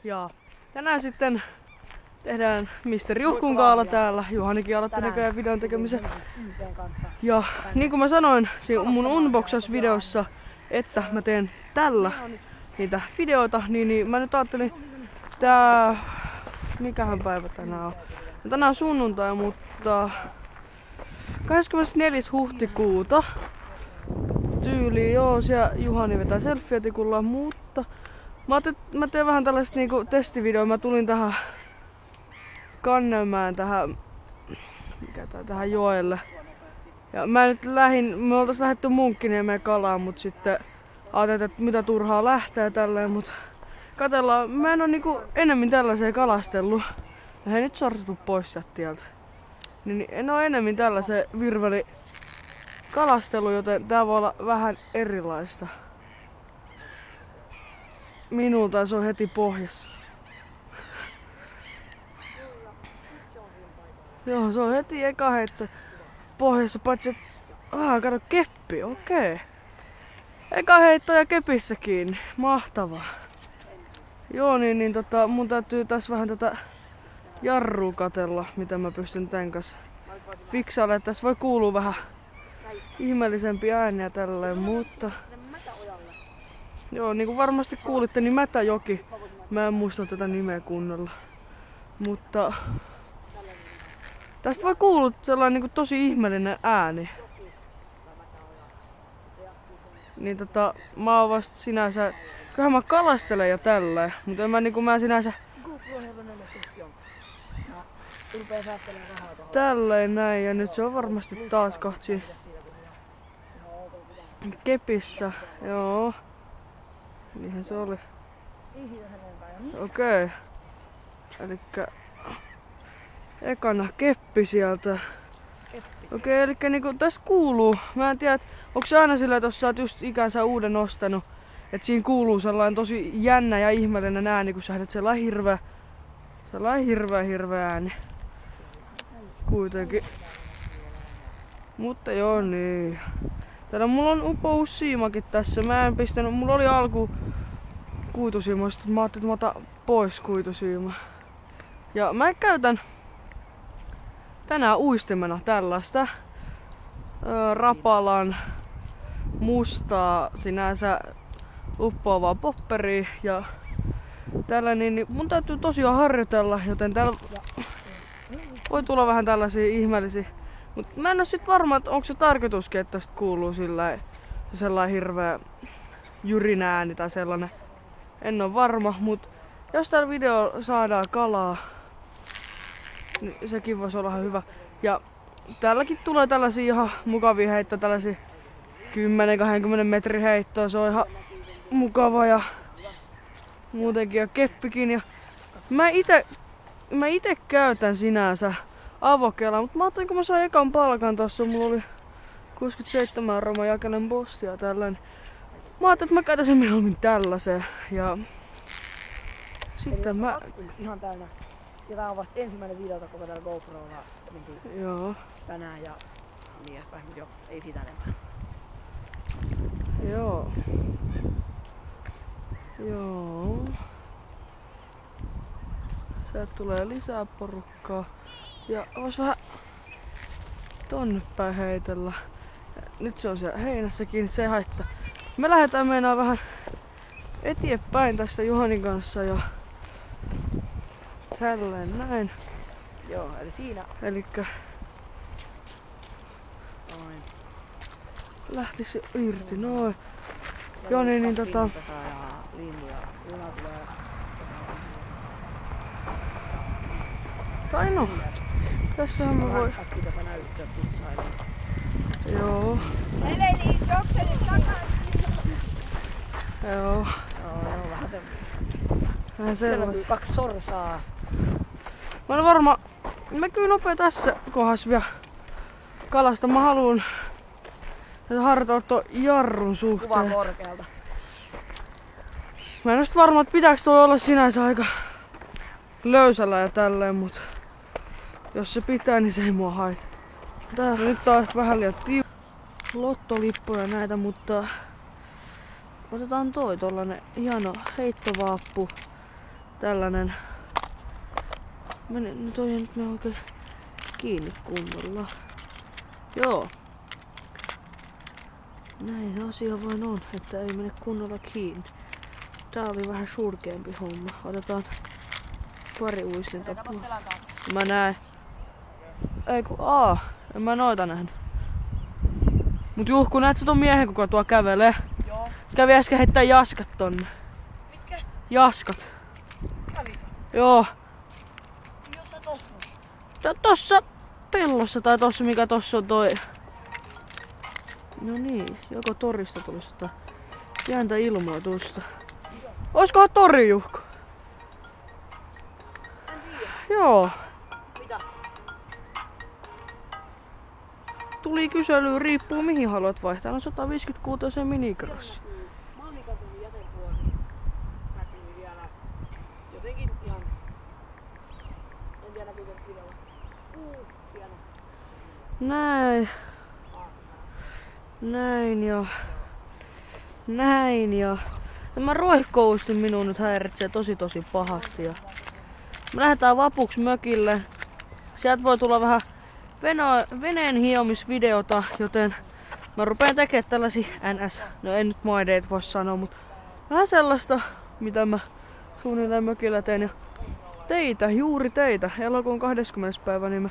Ja tänään sitten tehdään Mr. Juhkun kaala täällä. Juhanikin aloitti näköjään videon tekemisen. Ja niin kuin mä sanoin mun unboxausvideossa, että mä teen tällä niitä videoita, niin mä nyt ajattelin, mikähän päivä tänään on? Tänään on sunnuntai, mutta 24. huhtikuuta tyyliin, joo, siellä Juhani vetää selfie-tikulla, mutta mä ajattelin, että mä teen vähän tällaista niinku testivideoa. Mä tulin tähän Kannelmäen tähän joelle. Ja mä nyt me oltais lähdetty Munkkiniemeen kalaan, mut sitten ajattelin, että mitä turhaa lähtee tälleen, mut katsellaan. Mä en oo niinku enemmän tällaiseen kalastellut. Ja hei, nyt sortuttu pois sieltä tieltä. Niin en oo enemmän tällaiseen virveli kalastelu, joten tää voi olla vähän erilaista. Minulta se on heti pohjassa. Joo, se on heti eka heitto pohjassa, paitsi et... kato, keppi, okei. Eka heitto ja kepissä kiinni. Mahtavaa. Joo, mun täytyy tässä vähän tätä jarrua katella, mitä mä pystyn tän kanssa fiksailemaan. Tässä voi kuulua vähän ihmeellisempiä ääniä tälleen, mutta... Joo, niin kuin varmasti kuulitte, niin Mätäjoki. Mä en muista tätä nimeä kunnolla. Mutta... Tästä voi kuulua sellainen niin kuin tosi ihmeellinen ääni. Niin mä oon vasta sinänsä... Kyllähän mä kalastelen ja tälleen, mutta en mä sinänsä... Tälleen näin, ja nyt se on varmasti taas kohti kepissä, joo. Niinhän se oli. Okei. Elikkä... Ekana keppi sieltä. Okei, elikkä niinku tästä kuuluu. Mä en tiedä, onko se aina silleen, että jos sä oot just ikänsä uuden ostanut, että siinä kuuluu sellainen tosi jännä ja ihmeellinen ääni, kun sä heität sellainen hirveä ääni. Kuitenkin. Mutta joo niin. Täällä mulla on upous siimakin tässä. Mä en pistänyt, mulla oli alku kuitusiima, sitten mä ajattelin, että mä otan pois kuitusiima. Ja mä käytän tänään uistimena tällaista Rapalan mustaa sinänsä uppoavaa popperia ja tällainen, niin mun täytyy tosiaan harjoitella, joten täällä voi tulla vähän tällaisia ihmeellisiä. Mut mä en oo sit varma, että onko se tarkoituskin, että tästä kuuluu sellainen hirveä jyrinä ääni tai sellainen. En oo varma, mut jos täällä video saadaan kalaa, niin sekin voisi olla ihan hyvä. Ja täälläkin tulee tällaisia ihan mukavia heittoja, tällaisia 10-20 metrin heittoja. Se on ihan mukava ja muutenkin ja keppikin. Ja mä ite käytän sinänsä avokelaa, mutta mä ajattelin, kun mä sain ekan palkan tossa, mulla oli 67 €, mä jakelen bossia tällainen. Mä ajattelin, että mä käytän sen mieluummin tällaiseen. Ja sitten mä... Ihan täynnä. Ja tää on vasta ensimmäinen videota koko täällä GoProlla joo. Tänään ja niin edespäin, mut joo, ei siitä enempää. Joo. Joo. Sieltä tulee lisää porukkaa. Ja vois vähän tonne päin heitellä. Nyt se on siellä heinässäkin, se ei haittaa. Me lähdetään meinaa vähän eteenpäin tässä Juhanin kanssa ja tälleen näin. Joo, eli siinä. Elikkä Noin. lähtis se irti, noin. Joo niin Linja. Juna tulee. Tai no. Tässähän mä voi. Pitääpä näyttää putsailemaan. Joo. Eleni, jokselet takaisin. Joo. Joo, vähän se. Vähän Siellä on sellaista. 2 sorsaa. Mä olen varma, mä kyllä nopea tässä kohdassa vielä kalasta. Mä haluun harjoitella tuon jarrun suhteen. Kuva korkealta. Mä en oo sit varma, että pitääks toi olla sinänsä aika löysällä ja tälleen, mut jos se pitää, niin se ei mua haittaa. Tää nyt on vähän liian lottolippuja näitä, mutta otetaan tollanen hieno heittovaappu. tällainen. Nyt on nyt me oikein kiinni kunnolla. Joo. Näin asia vain on, että ei mene kunnolla kiinni. Tää oli vähän surkeampi homma. Otetaan pari uistinta pois. Mä näen. Ei ku en mä noita nähnyt. Mut Juhku, näet sä ton miehen kuka tuo kävelee? Joo. Se kävi äsken heittää jaskat tonne. Mitkä? Jaskat. Kävikö? Joo. Jossa tossa. Tossa pellossa tai tossa mikä tossa on toi. No niin, joko torista tulisi ottaa pientä ilmoitusta. Oiskohan tori, Juhku? En tiedä. Joo. Mitä? Tuli kysely, riippuu mihin haluat vaihtaa. No 156 minikrossi. Malmikaton jätevuori näkyy vielä jotenkin ihan... En tiedä näkyykö videolla. Hieno. Näin. Näin ja... Tämä roihkouistin minun nyt häiritsee tosi pahasti. Ja me lähdetään vapuksi mökille. Sieltä voi tulla vähän veneen hiomisvideota, joten mä rupeen tekemään tällaisia NS. No en nyt maideet voi sanoa, mutta vähän sellaista, mitä mä suunnilleen mökillä teen. Ja juuri teitä, elokuun 20. päivä, niin me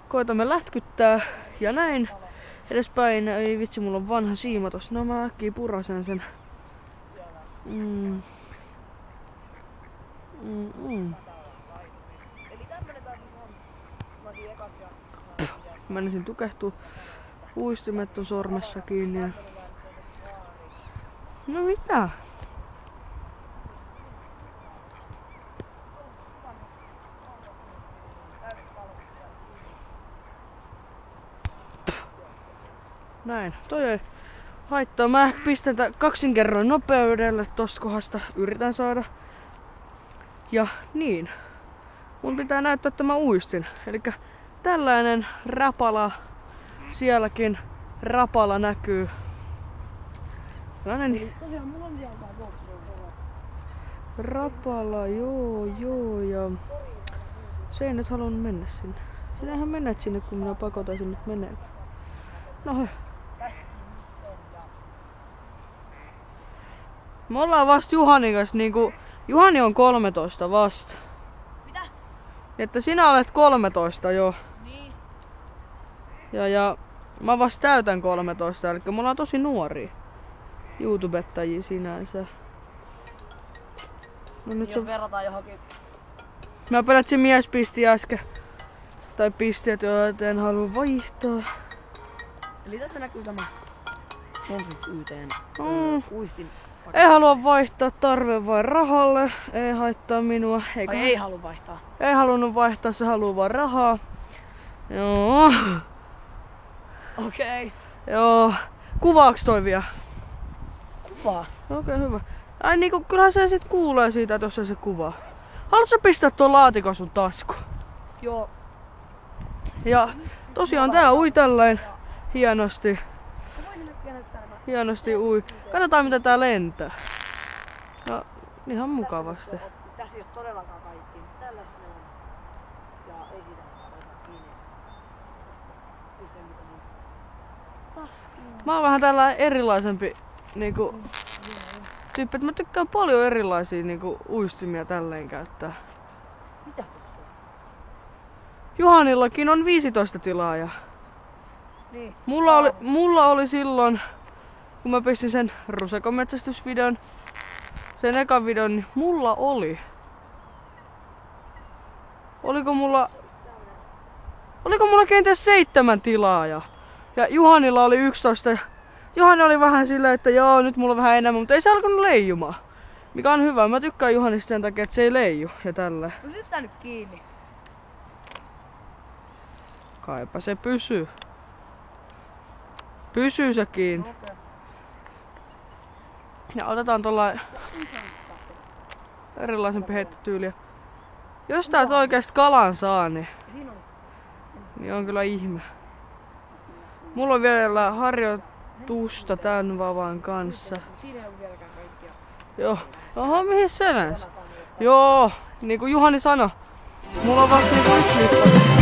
koitamme lätkyttää ja näin edespäin. Ei vitsi, mulla on vanha siima tossa. No mä äkkiä purasen sen. Eli tämmönen taas on. Mä otin ekas ja... Menisin tukehtuu. Uistimet on sormessa kiinni. Ja... No mitä? Näin. Toi ei haittaa. Mä pistän kaksinkerroin nopeudella tosta kohdasta. Yritän saada. Ja niin. Mun pitää näyttää tämä uistin. Elikkä tällainen rapala. Sielläkin rapala näkyy. Tällainen Tosiaan mulla on vielä tää GoPro. rapala, joo ja... Se ei nyt halunnut mennä sinne. Sinähän menet sinne, kun minä pakotan sinne menemään. No he. Me ollaan vasta Juhanin kanssa niinku... Juhani on 13 vasta. Mitä? Että sinä olet 13 jo. Niin. Ja mä vasta täytän 13, eli me ollaan tosi nuoria. YouTubettajia sinänsä. No nyt Jos verrataan johonkin... Mä pelätsin mies pisti äsken. Tai pisti, että en halua vaihtaa. Eli tässä näkyy tämä Hendrix YT:n uistin. Ei halua vaihtaa, tarve vain rahalle. Ei haittaa minua. Vai ei halua vaihtaa? Ei halunnut vaihtaa, se haluaa vaan rahaa. Joo. Okei. Joo. Kuvaaks toi vielä? Kuvaa. Okei, hyvä. Ai niinku, kyllähän se sit kuulee siitä, että jos ei se kuvaa. Haluatko pistää tuon laatikon sun tasku? Joo. Ja tosiaan tää ui tälleen hienosti. Hienosti ui. Katsotaan mitä tää lentää. No, ihan mukavasti. Tässä ei oo todellakaan kaikki. Tällaista ne on. Ja ei siitä ottaa kiinni. Pistä mitä niin. Mä oon vähän tällainen erilaisempi niinku tyyppi, että mä tykkään paljon erilaisia niinku uistimia tälleen käyttää. Mitä? Juhanillakin on 15 tilaajaa. Niin. Mulla oli silloin, kun mä pistin sen rusekon metsästysvideon, sen ekan videon, niin mulla oli. Oliko mulla kenties 7 tilaajaa? Ja Juhanilla oli 11. Juhani oli vähän silleen, että joo, nyt mulla on vähän enemmän, mutta ei se alkanut leijumaan. Mikä on hyvä. Mä tykkään Juhanista sen takia, että se ei leiju ja tälleen. Pysyt tää nyt kiinni. Kaipa se pysyy. Pysyy se kiinni. Okei. Ja otetaan tollain erilaisempi heittotyyli. Jos täältä oikeesti kalan saa, niin on kyllä ihme. Mulla on vielä harjoitusta tän vavan kanssa. Siinä ei oo vieläkään kaikkia. Joo. Oho, mihin se näis? Joo, niin kuin Juhani sanoi, mulla on vasta niinku 1 lippas.